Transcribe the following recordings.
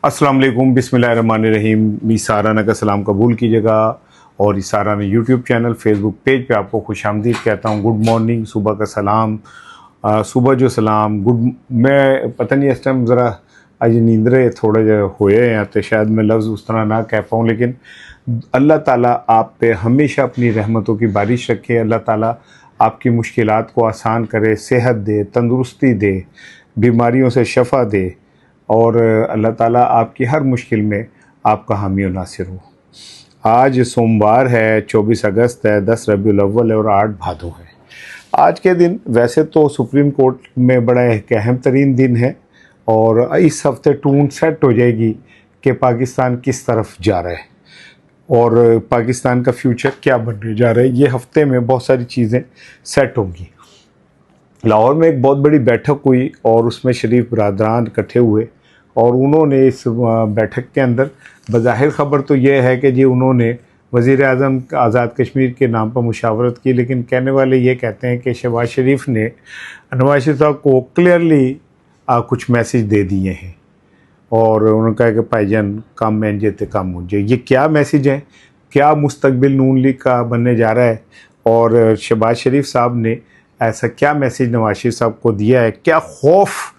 अस्सलाम वालेकुम, बिस्मिल्लाहिर्रहमानिर्रहीम। मीसाराना का सलाम कबूल कीजिएगा और इसाराना यूट्यूब चैनल, फेसबुक पेज पे आपको खुशामदीद कहता हूँ। गुड मॉर्निंग, सुबह का सलाम। सुबह जो सलाम गुड, मैं पता नहीं इस टाइम ज़रा आज नींदरे थोड़े जो हुए हैं तो शायद मैं लफ्ज़ उस तरह ना कह पाऊँ, लेकिन अल्लाह ताला आप पे हमेशा अपनी रहमतों की बारिश रखे। अल्लाह ताला आपकी मुश्किलात को आसान करे, सेहत दे, तंदुरुस्ती दे, बीमारियों से शफ़ा दे और अल्लाह ताला आपकी हर मुश्किल में आपका हामी और नासिर हो। आज सोमवार है, 24 अगस्त है, 10 रबीउल अव्वल है और 8 भादो है। आज के दिन वैसे तो सुप्रीम कोर्ट में बड़ा एक अहम तरीन दिन है और इस हफ्ते टून सेट हो जाएगी कि पाकिस्तान किस तरफ जा रहा है और पाकिस्तान का फ्यूचर क्या बनने जा रहा है। ये हफ्ते में बहुत सारी चीज़ें सेट होंगी। लाहौर में एक बहुत बड़ी बैठक हुई और उसमें शरीफ बरादरान इकट्ठे हुए और उन्होंने इस बैठक के अंदर बज़ाहिर ख़बर तो ये है कि जी उन्होंने वज़ीर आज़म आज़ाद कश्मीर के नाम पर मुशावरत की, लेकिन कहने वाले ये कहते हैं कि शहबाज शरीफ ने नवाज शरीफ साहब को क्लियरली कुछ मैसेज दे दिए हैं और उन्होंने कहा कि भाईजान काम में जेते काम मुझे। ये क्या मैसेज है, क्या मुस्तकबिल नून लीग का बनने जा रहा है और शहबाज शरीफ साहब ने ऐसा क्या मैसेज नवाज शरीफ साहब को दिया है, क्या खौफ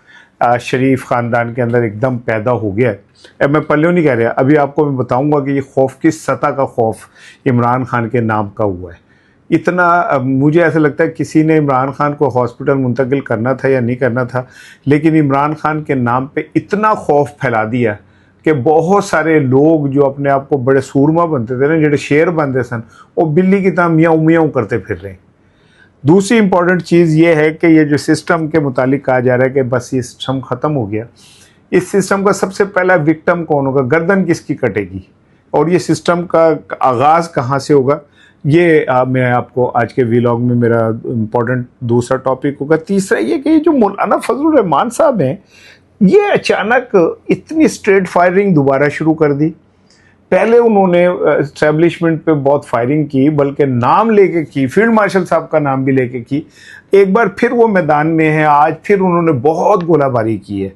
शरीफ ख़ानदान के अंदर एकदम पैदा हो गया है। मैं पल्ले नहीं कह रहा, अभी आपको मैं बताऊंगा कि ये खौफ किस सतह का खौफ इमरान खान के नाम का हुआ है। इतना मुझे ऐसा लगता है किसी ने इमरान खान को हॉस्पिटल मुंतकिल करना था या नहीं करना था, लेकिन इमरान खान के नाम पे इतना खौफ फैला दिया कि बहुत सारे लोग जो अपने आप को बड़े सूरमा बनते थे ना, जो शेर बनते सन, वो बिल्ली की तरह मियाँ मियाँ करते फिर रहे हैं। दूसरी इंपॉर्टेंट चीज़ ये है कि ये जो सिस्टम के मुतालिक कहा जा रहा है कि बस ये सिस्टम ख़त्म हो गया, इस सिस्टम का सबसे पहला विक्टिम कौन होगा, गर्दन किसकी कटेगी और ये सिस्टम का आगाज़ कहाँ से होगा, ये मैं आपको आज के व्लॉग में मेरा इम्पोर्टेंट दूसरा टॉपिक होगा। तीसरा ये कि जो मौलाना फजलुर रहमान साहब हैं, ये अचानक इतनी स्ट्रेट फायरिंग दोबारा शुरू कर दी। पहले उन्होंने इस्टेब्लिशमेंट पे बहुत फायरिंग की, बल्कि नाम लेके की, फील्ड मार्शल साहब का नाम भी लेके की। एक बार फिर वो मैदान में है, आज फिर उन्होंने बहुत गोलाबारी की है,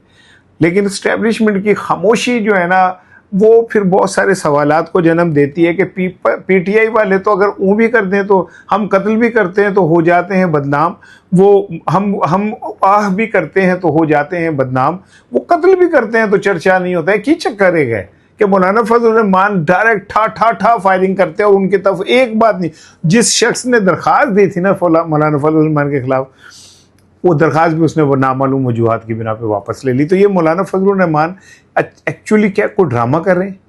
लेकिन इस्टेब्लिशमेंट की खामोशी जो है ना, वो फिर बहुत सारे सवालात को जन्म देती है कि पीटीआई वाले तो अगर ऊँ भी कर दें तो हम कत्ल भी करते हैं तो हो जाते हैं बदनाम, वो हम आह भी करते हैं तो हो जाते हैं बदनाम, वो कत्ल भी करते हैं तो चर्चा नहीं होता है। की चक्कर है कि मौलाना फजलुर रहमान डायरेक्ट ठा फायरिंग करते हैं और उनकी तरफ एक बात नहीं। जिस शख्स ने दरख्वास्त दी थी ना मौलाना फजलुर रहमान के खिलाफ, वो दरख्वास्त भी उसने वो नामालूम वजूहात की बिना पे वापस ले ली। तो ये मौलाना फजलुर रहमान एक्चुअली क्या कोई ड्रामा कर रहे हैं।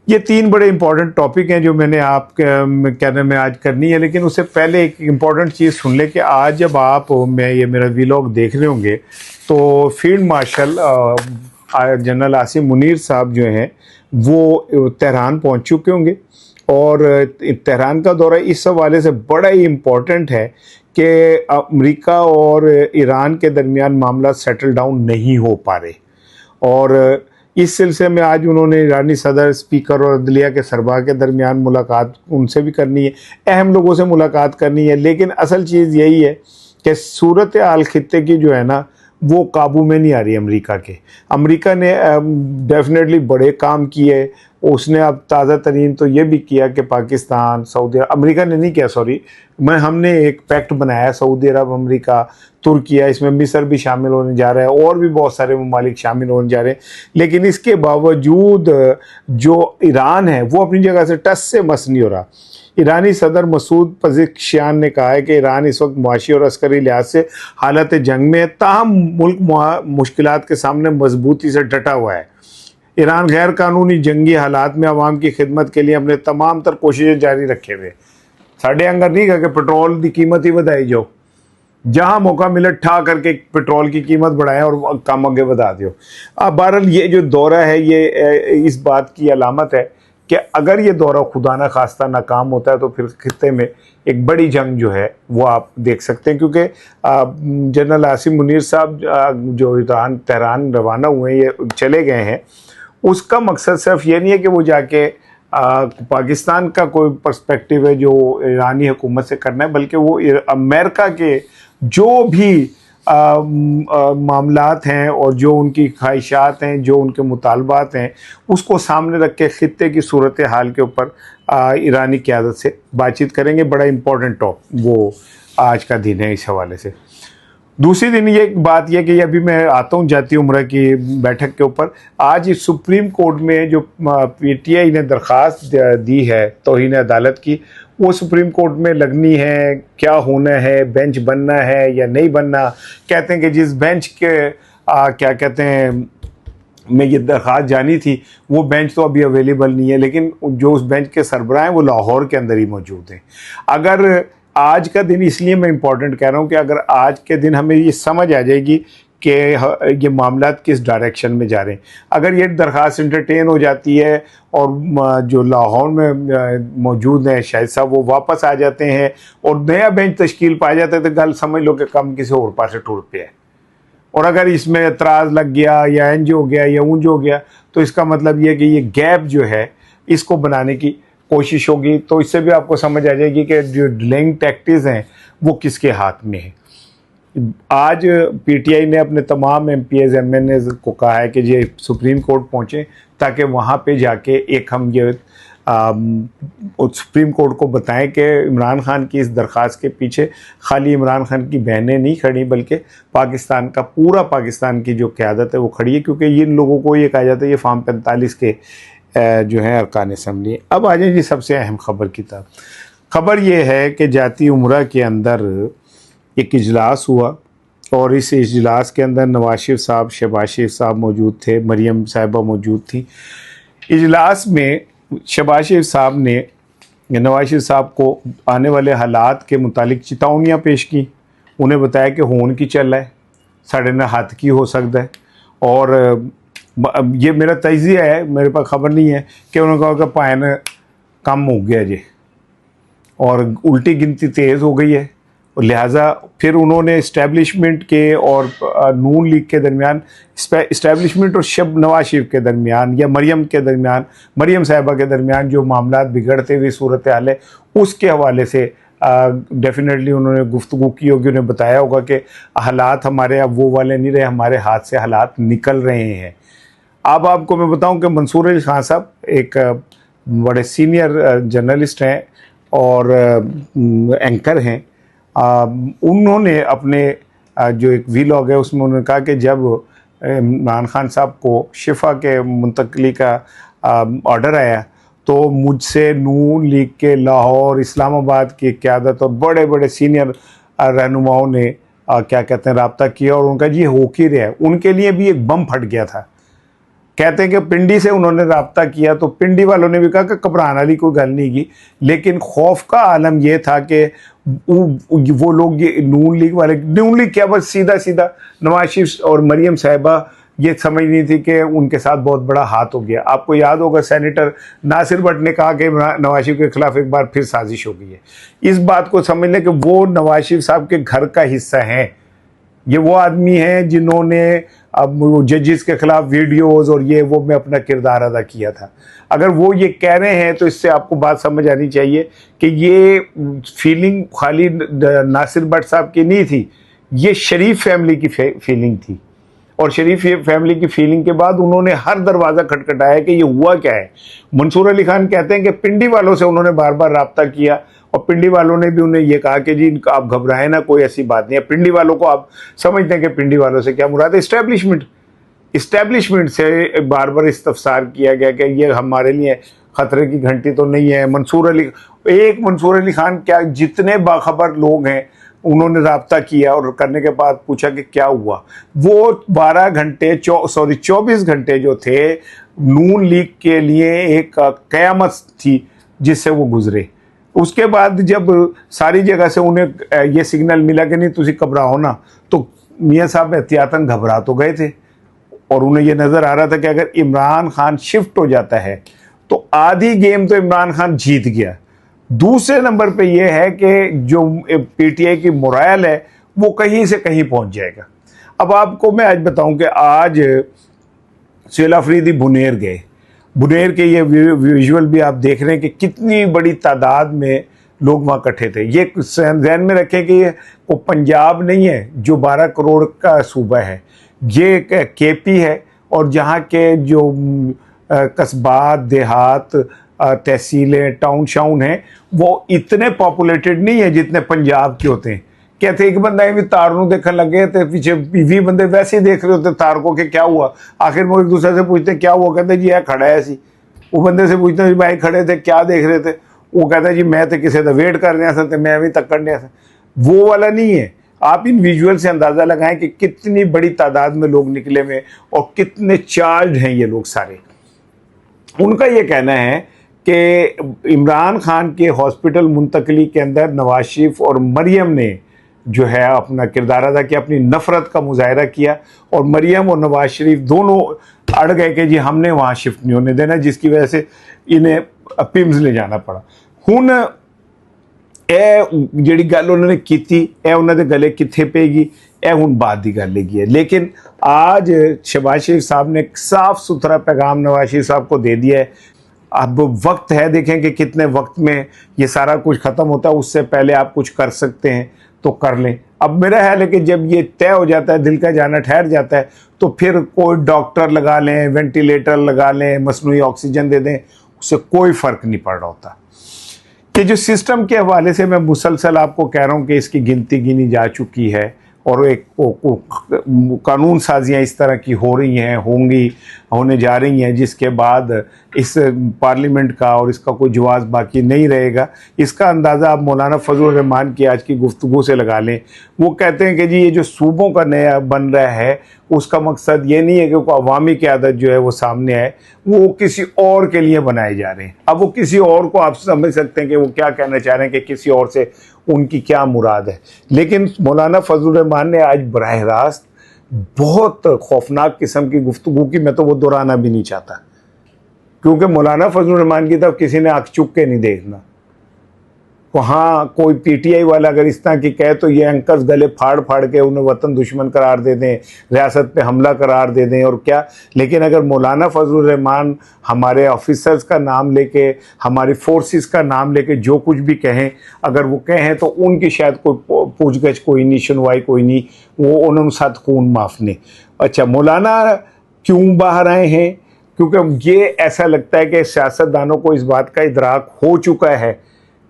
ये तीन बड़े इंपॉर्टेंट टॉपिक हैं जो मैंने आप कहने में आज करनी है, लेकिन उससे पहले एक इंपॉर्टेंट चीज़ सुन ले कि आज जब आप मैं ये मेरा व्लॉग देख रहे होंगे तो field marshal general Asim Munir साहब जो हैं वो तेहरान पहुंच चुके होंगे और तेहरान का दौरा इस हवाले से बड़ा ही इम्पोर्टेंट है कि अमेरिका और ईरान के दरमियान मामला सेटल डाउन नहीं हो पा रहे और इस सिलसिले में आज उन्होंने ईरानी सदर, स्पीकर और अदलिया के सरबराह के दरमियान मुलाकात उनसे भी करनी है, अहम लोगों से मुलाकात करनी है। लेकिन असल चीज़ यही है कि सूरत हाल खित्ते की जो है ना, वो काबू में नहीं आ रही अमेरिका ने डेफिनेटली बड़े काम किए। उसने अब ताज़ा तरीन तो ये भी किया कि पाकिस्तान, सऊदी, अमेरिका ने नहीं किया, सॉरी, हमने एक पैक्ट बनाया, सऊदी अरब, अमेरिका, तुर्किया, इसमें मिस्र भी शामिल होने जा रहा है और भी बहुत सारे ममालिक शामिल होने जा रहे हैं। लेकिन इसके बावजूद जो ईरान है वो अपनी जगह से टस से मस नहीं हो रहा। ईरानी सदर मसूद पज़ेश्कियान ने कहा है कि ईरान इस वक्त मुआशी और अस्करी लिहाज से हालत जंग में है, ताहम मुल्क मुश्किलात के सामने मजबूती से डटा हुआ है। ईरान गैर कानूनी जंगी हालात में अवाम की खिदमत के लिए अपने तमाम तर कोशिशें जारी रखे हुए। साढ़े अंगर नहीं कहा कि पेट्रोल की कीमत ही बढ़ाई जाओ, जहाँ मौका मिले ठा करके पेट्रोल की कीमत बढ़ाएं और काम आगे बढ़ा दो। अब बहरहाल ये जो दौरा है ये इस बात की अलामत है कि अगर ये दौरा खुदा न खास्ता नाकाम होता है तो फिर खित्ते में एक बड़ी जंग जो है वो आप देख सकते हैं, क्योंकि जनरल आसिम मुनीर साहब जो तेहरान रवाना हुए, ये चले गए हैं, उसका मकसद सिर्फ ये नहीं है कि वो जाके पाकिस्तान का कोई पर्सपेक्टिव है जो ईरानी हुकूमत से करना है, बल्कि वो अमेरिका के जो भी मामलात हैं और जो उनकी ख्वाहिशात हैं, जो उनके मुतालबात हैं, उसको सामने रख के ख़ित्ते की सूरत हाल के ऊपर ईरानी क़यादत से बातचीत करेंगे। बड़ा इम्पोर्टेंट वो आज का दिन है इस हवाले से। दूसरी दिन ये बात यह कि अभी मैं आता हूँ जाती उम्र की बैठक के ऊपर। आज इस सुप्रीम कोर्ट में जो पीटीआई ने दरख्वास्त दी है तौहीन अदालत की, वो सुप्रीम कोर्ट में लगनी है, क्या होना है, बेंच बनना है या नहीं बनना। कहते हैं कि जिस बेंच के क्या कहते हैं में ये दरख्वास्त जानी थी वो बेंच तो अभी अवेलेबल नहीं है, लेकिन जो उस बेंच के सरबराह हैं वो लाहौर के अंदर ही मौजूद हैं। अगर आज का दिन इसलिए मैं इम्पॉर्टेंट कह रहा हूँ कि अगर आज के दिन हमें ये समझ आ जाएगी कि ये मामलात किस डायरेक्शन में जा रहे हैं, अगर ये दरख्वास्त इंटरटेन हो जाती है और जो लाहौर में मौजूद हैं शाहिद साहब वो वापस आ जाते हैं और नया बेंच तश्कील पा जाते हैं, तो गल समझ लो कि कम किसी और पास से टूट पे है। और अगर इसमें एतराज़ लग गया या इंज हो गया या ऊंज हो गया, तो इसका मतलब ये कि ये गैप जो है इसको बनाने की कोशिश होगी। तो इससे भी आपको समझ आ जाएगी कि जो डिलेइंग टैक्टिक्स हैं वो किसके हाथ में है। आज पीटीआई ने अपने तमाम एमपीएस एमएनएस को कहा है कि ये सुप्रीम कोर्ट पहुँचें ताकि वहाँ पे जाके एक हम ये सुप्रीम कोर्ट को बताएं कि इमरान खान की इस दरख्वास्त के पीछे खाली इमरान खान की बहनें नहीं खड़ी, बल्कि पाकिस्तान का पूरा पाकिस्तान की जो क़यादत है वो खड़ी है, क्योंकि इन लोगों को ये कहा जाता है ये फार्म 45 के जो है अरकान असम्बली। अब आ जाए जी सबसे अहम खबर की तरफ। खबर ये है कि जाती उम्रा के अंदर एक इजलास हुआ और इस इजलास के अंदर नवाज शरीफ साहब, शहबाज शरीफ साहब मौजूद थे, मरियम साहिबा मौजूद थी। इजलास में शहबाज शरीफ साहब ने नवाज शरीफ साहब को आने वाले हालात के मुतालिक चेतावनियाँ पेश की। उन्हें बताया कि होन की चल रहा है, साढ़े न हाथ की हो सकता है। और ये मेरा तजिया है, मेरे पास खबर नहीं है कि उन्होंने कहा कि पायन कम हो गया जी और उल्टी गिनती तेज़ हो गई है, और लिहाजा फिर उन्होंने इस्टेब्लिशमेंट के और नून लीग के दरमियान, इस्टेब्लिशमेंट और नवाज शरीफ के दरमियान या मरियम के दरमियान, मरियम साहिबा के दरमियान जो मामला बिगड़ते हुए सूरत हाल है उसके हवाले से डेफिनेटली उन्होंने गुफ्तगू की होगी। उन्हें बताया होगा कि हालात हमारे अब वो वाले नहीं रहे, हमारे हाथ से हालात निकल रहे हैं। अब आपको मैं बताऊं कि मंसूर अली खान साहब एक बड़े सीनियर जर्नलिस्ट हैं और एंकर हैं। उन्होंने अपने जो एक वीलॉग है उसमें उन्होंने कहा कि जब इमरान खान साहब को शिफा के मुंतकली का ऑर्डर आया तो मुझसे नून लीग के लाहौर, इस्लामाबाद की क़यादत और बड़े बड़े सीनियर रहनुमाओं ने क्या कहते हैं रब्ता किया और उनका जी हो ही रहा है। उनके लिए भी एक बम फट गया था। कहते हैं कि पिंडी से उन्होंने रब्ता किया तो पिंडी वालों ने भी कहा कि घबराने वाली कोई गल नहीं की, लेकिन खौफ का आलम यह था कि वो लोग ये नून लीग वाले, नून लीग क्या बस सीधा सीधा नवाज शरीफ और मरियम साहिबा ये समझ नहीं थी कि उनके साथ बहुत बड़ा हाथ हो गया। आपको याद होगा सेनेटर नासिर भट्ट ने कहा कि नवाज शरीफ के खिलाफ एक बार फिर साजिश हो गई है। इस बात को समझ लें कि वो नवाज शरीफ साहब के घर का हिस्सा हैं। ये वो आदमी हैं जिन्होंने अब जजेस के खिलाफ वीडियोस और ये वो में अपना किरदार अदा किया था। अगर वो ये कह रहे हैं तो इससे आपको बात समझ आनी चाहिए कि ये फीलिंग खाली नासिर भट्ट साहब की नहीं थी, ये शरीफ फैमिली की फीलिंग थी। और शरीफ फैमिली की फीलिंग के बाद उन्होंने हर दरवाज़ा खटखटाया कि ये हुआ क्या है। मंसूर अली खान कहते हैं कि पिंडी वालों से उन्होंने बार बार रब्ता किया और पिंडी वालों ने भी उन्हें ये कहा कि जी आप घबराएं ना, कोई ऐसी बात नहीं है। पिंडी वालों को आप समझते हैं कि पिंडी वालों से क्या मुराद है? इस्टेब्लिशमेंट से बार बार इस्तफसार किया गया कि ये हमारे लिए ख़तरे की घंटी तो नहीं है। मंसूर अली खान क्या, जितने बाखबर लोग हैं उन्होंने रब्ता किया और करने के बाद पूछा कि क्या हुआ। वो 24 घंटे जो थे नून लीग के लिए एक क़यामत थी जिससे वो गुजरे। उसके बाद जब सारी जगह से उन्हें ये सिग्नल मिला कि नहीं तुसी घबराओ ना, तो मियाँ साहब एहतियातन घबरा तो गए थे और उन्हें ये नज़र आ रहा था कि अगर इमरान खान शिफ्ट हो जाता है तो आधी गेम तो इमरान खान जीत गया। दूसरे नंबर पे ये है कि जो पीटीआई की मोराल है वो कहीं से कहीं पहुंच जाएगा। अब आपको मैं आज बताऊं कि आज सुहेल अफरीदी बुनेर गए। बुनेर के ये विजुअल भी आप देख रहे हैं कि कितनी बड़ी तादाद में लोग वहाँ इकट्ठे थे। ये ध्यान में रखें कि वो पंजाब नहीं है जो 12 करोड़ का सूबा है, ये केपी है, और जहाँ के जो कस्बात, देहात, तहसीलें, टाउन शाउन हैं वो इतने पॉपुलेटेड नहीं है जितने पंजाब के होते हैं। कहते एक बंदा भी तार नूं देखने लगे थे, पीछे 20 बंदे वैसे ही देख रहे होते तार को कि क्या हुआ। आखिर वो एक दूसरे से पूछते क्या हुआ, कहते जी यह खड़ा है सी। वो बंदे से पूछते जी भाई खड़े थे क्या देख रहे थे, वो कहता जी मैं तो किसी का वेट कर रहा था, मैं भी तक करने था। वो वाला नहीं है। आप इन विजुअल से अंदाज़ा लगाएं कि कितनी बड़ी तादाद में लोग निकले हुए और कितने चार्ज हैं ये लोग सारे। उनका ये कहना है कि इमरान खान के हॉस्पिटल मुंतकली के अंदर नवाज शरीफ और मरियम ने जो है अपना किरदार अदा किया, अपनी नफरत का मुजाहरा किया, और मरियम और नवाज शरीफ दोनों अड़ गए कि जी हमने वहाँ शिफ्ट नहीं होने देना, जिसकी वजह से इन्हें पिम्स ले जाना पड़ा। हुन जिहड़ी गल उन्होंने की उन्होंने गले कित्थे पेगी, हुन बाद की गल है। लेकिन आज शहबाज शरीफ साहब ने एक साफ सुथरा पैगाम नवाज शरीफ साहब को दे दिया है। अब वक्त है, देखें कि कितने वक्त में ये सारा कुछ ख़त्म होता है, उससे पहले आप कुछ कर सकते हैं तो कर लें। अब मेरा ख्याल है कि जब ये तय हो जाता है, दिल का जाना ठहर जाता है, तो फिर कोई डॉक्टर लगा लें, वेंटिलेटर लगा लें, मसनूई ऑक्सीजन दे दें, उससे कोई फ़र्क नहीं पड़ रहा होता। कि जो सिस्टम के हवाले से मैं मुसलसल आपको कह रहा हूँ कि इसकी गिनती गिनी जा चुकी है, और एक कानून साजियाँ इस तरह की हो रही हैं, होंगी, होने जा रही हैं, जिसके बाद इस पार्लियामेंट का और इसका कोई जवाब बाकी नहीं रहेगा। इसका अंदाज़ा आप मौलाना फजल रहमान की आज की गुफ्तगू से लगा लें। वो कहते हैं कि जी ये जो सूबों का नया बन रहा है, उसका मकसद ये नहीं है कि अवामी क़यादत जो है वो सामने आए, वो किसी और के लिए बनाए जा रहे हैं। अब वो किसी और को आप समझ सकते हैं कि वो क्या कहना चाह रहे हैं, कि किसी और से उनकी क्या मुराद है। लेकिन मौलाना फजल रहमान ने आज बराह रास्त बहुत खौफनाक किस्म की गुफ्तगू की, मैं तो वो दोहराना भी नहीं चाहता, क्योंकि मौलाना फजल रहमान की तरफ किसी ने आँख चुक के नहीं देखना। वहाँ कोई पीटीआई वाला अगर इस तरह की कहे तो ये अंकस गले फाड़ फाड़ के उन्हें वतन दुश्मन करार दे दें, रियासत पे हमला करार दे दें और क्या। लेकिन अगर मौलाना फजल रहमान हमारे ऑफिसर्स का नाम लेके, हमारी फोर्सेस का नाम लेके जो कुछ भी कहें, अगर वो कहें तो उनकी शायद कोई पूछगछ कोई नहीं, सुनवाई कोई नहीं, वो उन्होंने साथ खून माफ ने। अच्छा, मौलाना क्यों बाहर आए हैं? क्योंकि ये ऐसा लगता है कि सियासतदानों को इस बात का इदराक हो चुका है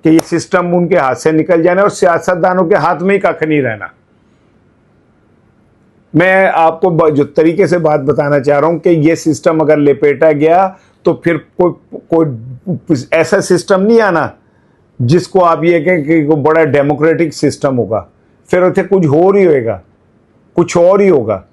कि ये सिस्टम उनके हाथ से निकल जाना और सियासतदानों के हाथ में ही कख नहीं रहना। मैं आपको जो तरीके से बात बताना चाह रहा हूं कि ये सिस्टम अगर लपेटा गया तो फिर कोई ऐसा सिस्टम नहीं आना जिसको आप ये कहें कि वो बड़ा डेमोक्रेटिक सिस्टम होगा। फिर उसे कुछ हो रही होएगा, कुछ और ही होगा।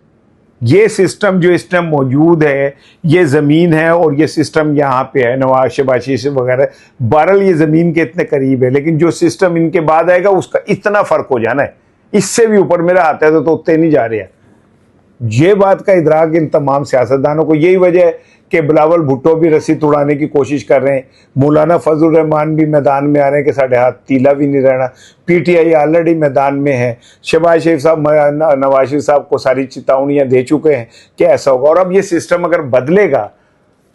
ये सिस्टम जो इस टाइम मौजूद है, ये ज़मीन है और ये सिस्टम यहाँ पे है, नवाज शबाशी से वगैरह, बहरहाल ये ज़मीन के इतने करीब है। लेकिन जो सिस्टम इनके बाद आएगा उसका इतना फ़र्क हो जाना है, इससे भी ऊपर मेरा हाथ है तो उतने नहीं जा रहे हैं। ये बात का इदराक इन तमाम सियासतदानों को, यही वजह है कि बिलावल भुट्टो भी रस्सी तुड़ाने की कोशिश कर रहे हैं, मौलाना फजल रहमान भी मैदान में आ रहे हैं कि साढ़े हाथ तीला भी नहीं रहना, पीटीआई ऑलरेडी मैदान में है, शहबाज शरीफ साहब नवाज शरीफ साहब को सारी चेतावनियाँ दे चुके हैं कि ऐसा होगा। और अब ये सिस्टम अगर बदलेगा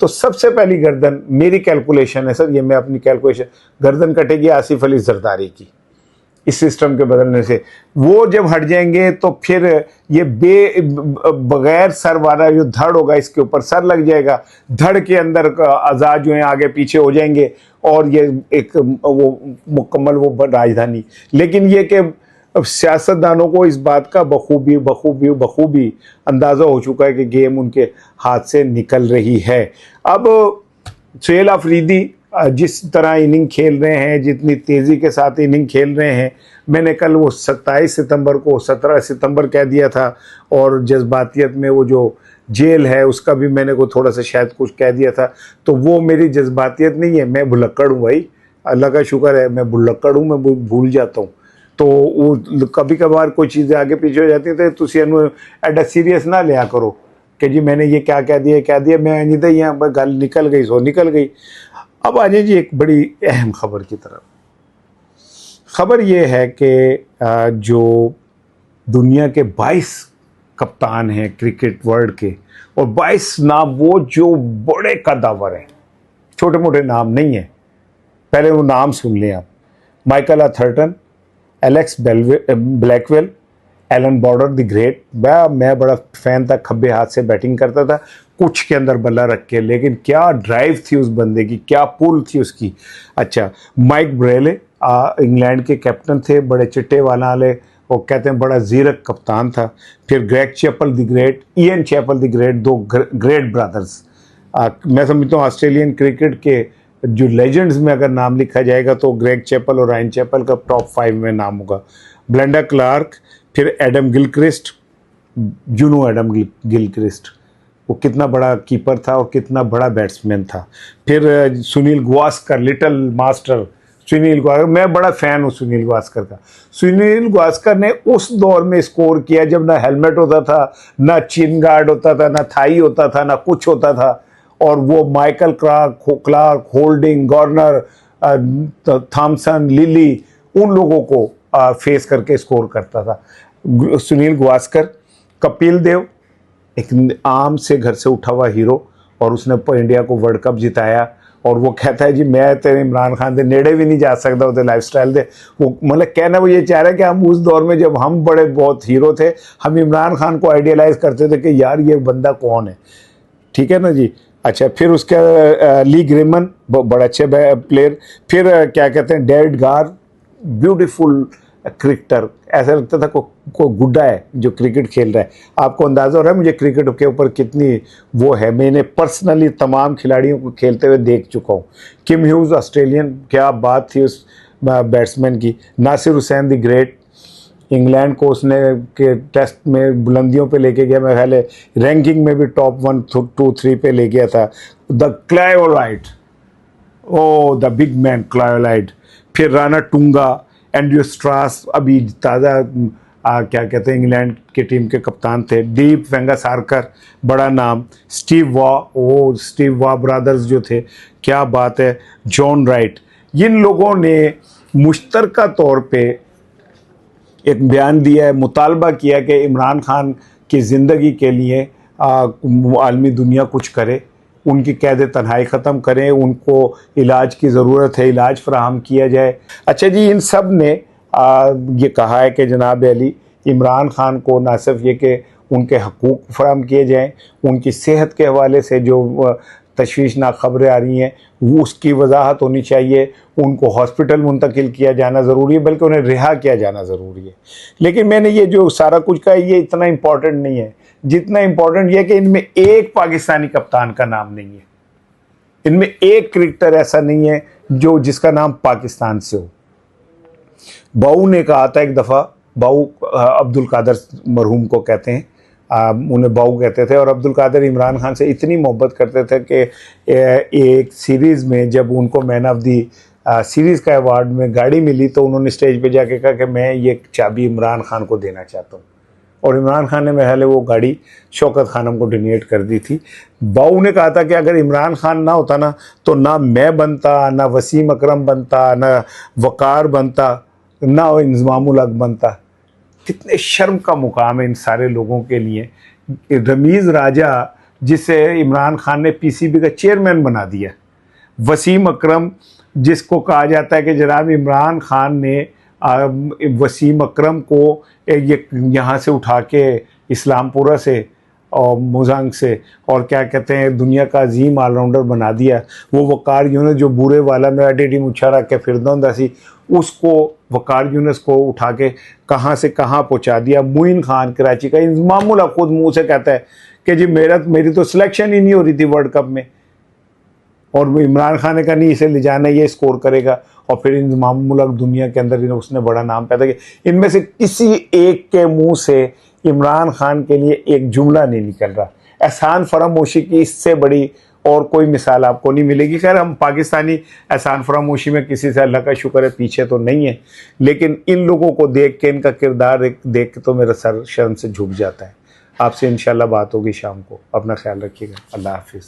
तो सबसे पहली गर्दन, मेरी कैलकुलेशन है सर, ये मैं अपनी कैलकुलेशन, गर्दन कटेगी आसिफ अली जरदारी की इस सिस्टम के बदलने से। वो जब हट जाएंगे तो फिर ये बगैर सर वाला जो धड़ होगा, इसके ऊपर सर लग जाएगा, धड़ के अंदर अज़ा जो हैं आगे पीछे हो जाएंगे और ये एक वो मुकम्मल वो राजधानी। लेकिन ये कि सियासतदानों को इस बात का बखूबी अंदाज़ा हो चुका है कि गेम उनके हाथ से निकल रही है। अब सुहेल अफरीदी जिस तरह इनिंग खेल रहे हैं, जितनी तेज़ी के साथ इनिंग खेल रहे हैं, मैंने कल वो 27 सितंबर को 17 सितंबर कह दिया था, और जज्बातियत में वो जो जेल है उसका भी मैंने को थोड़ा सा शायद कुछ कह दिया था। तो वो मेरी जज्बातियत नहीं है, मैं भुलक्कड़ हूँ भाई, अल्लाह का शुक्र है, मैं भुलक्कड़ हूँ, मैं भूल जाता हूँ। तो वो कभी कभार कोई चीज़ें आगे पीछे हो जाती हैं तो तुसी एडा सीरियस ना लिया करो कि जी मैंने ये क्या कह दिया, मैं नहीं था यहाँ गल निकल गई सो निकल गई। अब आ जाइए जी एक बड़ी अहम खबर की तरफ। खबर ये है कि जो दुनिया के 22 कप्तान हैं क्रिकेट वर्ल्ड के, और 22 नाम वो जो बड़े कदावर हैं, छोटे मोटे नाम नहीं हैं, पहले वो नाम सुन लें आप। Michael Atherton, Alex Blackwell, Allan Border the great. मैं बड़ा फैन था, खब्बे हाथ से बैटिंग करता था, कुछ के अंदर बल्ला रख के, लेकिन क्या ड्राइव थी उस बंदे की, क्या पुल थी उसकी। अच्छा, माइक ब्रेले इंग्लैंड के कैप्टन थे, बड़े चिट्टे वाले, वो कहते हैं बड़ा जीरक कप्तान था। फिर Greg Chappell the great, Ian Chappell the great, दो ग्रेट ब्रदर्स। मैं समझता हूँ ऑस्ट्रेलियन क्रिकेट के जो लेजेंड्स में अगर नाम लिखा जाएगा तो ग्रेग चैपल और रायन चैपल का टॉप 5 में नाम होगा। ब्लेंडा क्लार्क, फिर Adam Gilchrist, Juno Adam Gilchrist, वो कितना बड़ा कीपर था और कितना बड़ा बैट्समैन था। फिर सुनील गावस्कर, लिटिल मास्टर सुनील गावस्कर, मैं बड़ा फ़ैन हूँ सुनील गावस्कर का। सुनील गावस्कर ने उस दौर में स्कोर किया जब ना हेलमेट होता था, ना चिन गार्ड होता था, ना थाई होता था, ना कुछ होता था, और वो Michael Clarke, Holding, Garner, Thomson, Lillee, उन लोगों को फेस करके स्कोर करता था सुनील गावस्कर। कपिल देव, एक आम से घर से उठा हुआ हीरो, और उसने इंडिया को वर्ल्ड कप जिताया, और वो कहता है जी मैं तेरे इमरान खान के नेड़े भी नहीं जा सकता वो लाइफ स्टाइल दे। वो मतलब कहना वो ये चाह रहा है कि हम उस दौर में जब हम बड़े बहुत हीरो थे, हम इमरान खान को आइडियलाइज करते थे कि यार ये बंदा कौन है, ठीक है ना जी। अच्छा, फिर उसका ली ग्रिमन, बड़ा अच्छे प्लेयर। फिर क्या कहते हैं, डेविड गार, ब्यूटीफुल क्रिकेटर, ऐसा लगता था को गुड्डा है जो क्रिकेट खेल रहा है। आपको अंदाज़ा हो रहा है मुझे क्रिकेट के ऊपर कितनी वो है, मैंने पर्सनली तमाम खिलाड़ियों को खेलते हुए देख चुका हूँ। किम ह्यूज ऑस्ट्रेलियन, क्या बात थी उस बैट्समैन की। Nasser Hussain the great, England को उसने के टेस्ट में बुलंदियों पे लेके गया, मेरे ख्याल है रैंकिंग में भी टॉप 1, 2, 3 पे ले गया था। The Clive Lloyd, oh the big man Clive Lloyd. फिर राना टूंगा, एंड्रयू स्ट्रास, अभी ताज़ा क्या कहते हैं इंग्लैंड की टीम के कप्तान थे। दीप वेंगासारकर, बड़ा नाम। स्टीव वॉ ब्रदर्स जो थे, क्या बात है। जॉन राइट, इन लोगों ने मुश्तरका तौर पे एक बयान दिया है, मुतालबा किया कि इमरान खान की ज़िंदगी के लिए आलमी दुनिया कुछ करे, उनकी कैद तन्हाई ख़त्म करें, उनको इलाज की ज़रूरत है, इलाज फ़राहम किया जाए। अच्छा जी, इन सब ने ये कहा है कि जनाब अली इमरान खान को ना सिर्फ ये कि उनके हकूक़ फराहम किए जाएँ, उनकी सेहत के हवाले से जो तशवीशनाक खबरें आ रही हैं वो उसकी वजाहत होनी चाहिए, उनको हॉस्पिटल मुंतकिल किया जाना ज़रूरी है, बल्कि उन्हें रिहा किया जाना ज़रूरी है। लेकिन मैंने ये जो सारा कुछ कहा ये इतना इम्पॉर्टेंट नहीं है जितना इम्पॉर्टेंट ये कि इनमें एक पाकिस्तानी कप्तान का नाम नहीं है, इनमें एक क्रिकेटर ऐसा नहीं है जो जिसका नाम पाकिस्तान से हो। बाऊ ने कहा था एक दफ़ा, बाऊ अब्दुल कादर मरहूम को कहते हैं, उन्हें बाऊ कहते थे, और अब्दुल कादर इमरान खान से इतनी मोहब्बत करते थे कि एक सीरीज़ में जब उनको मैन ऑफ दी सीरीज़ का अवार्ड में गाड़ी मिली तो उन्होंने स्टेज पे जाके कहा कि मैं ये चाबी इमरान खान को देना चाहता हूँ, और इमरान खान ने पहले वो गाड़ी शौकत खानम को डोनेट कर दी थी। बाऊ ने कहा था कि अगर इमरान खान ना होता ना तो ना मैं बनता, ना वसीम अकरम बनता, ना वकार बनता, ना इंज़मामुल हक बनता। कितने शर्म का मुकाम है इन सारे लोगों के लिए। रमीज़ राजा जिसे इमरान खान ने पीसीबी का चेयरमैन बना दिया, वसीम अकरम जिसको कहा जाता है कि जनाब इमरान खान ने वसीम अकरम को ये यहाँ से उठा के इस्लामपुरा से और मुजांग से और क्या कहते हैं दुनिया का अजीम ऑलराउंडर बना दिया। वो वकार यूनुस जो बुरे वाला में अडेडी मुछा रख के फिरदा होंदा सी, उसको वकार यूनुस को उठा के कहाँ से कहाँ पहुँचा दिया। मुइन खान कराची का, इंज़मामुल हक खुद मुँह से कहता है कि जी मेरी तो सिलेक्शन ही नहीं हो रही थी वर्ल्ड कप में, और इमरान खान ने कहा नहीं इसे ले जाना, ये स्कोर करेगा, और फिर इंज़मामुल हक दुनिया के अंदर उसने बड़ा नाम पैदा किया। इनमें से किसी एक के मुंह से इमरान खान के लिए एक जुमला नहीं निकल रहा। एहसान फरामोशी की इससे बड़ी और कोई मिसाल आपको नहीं मिलेगी। खैर हम पाकिस्तानी एहसान फरामोशी में किसी से अल्लाह का शुक्र है पीछे तो नहीं है, लेकिन इन लोगों को देख के, इनका किरदार देख के तो मेरा सर शर्म से झुक जाता है। आपसे इंशाल्लाह बात होगी शाम को। अपना ख्याल रखिएगा। अल्लाह हाफिज़।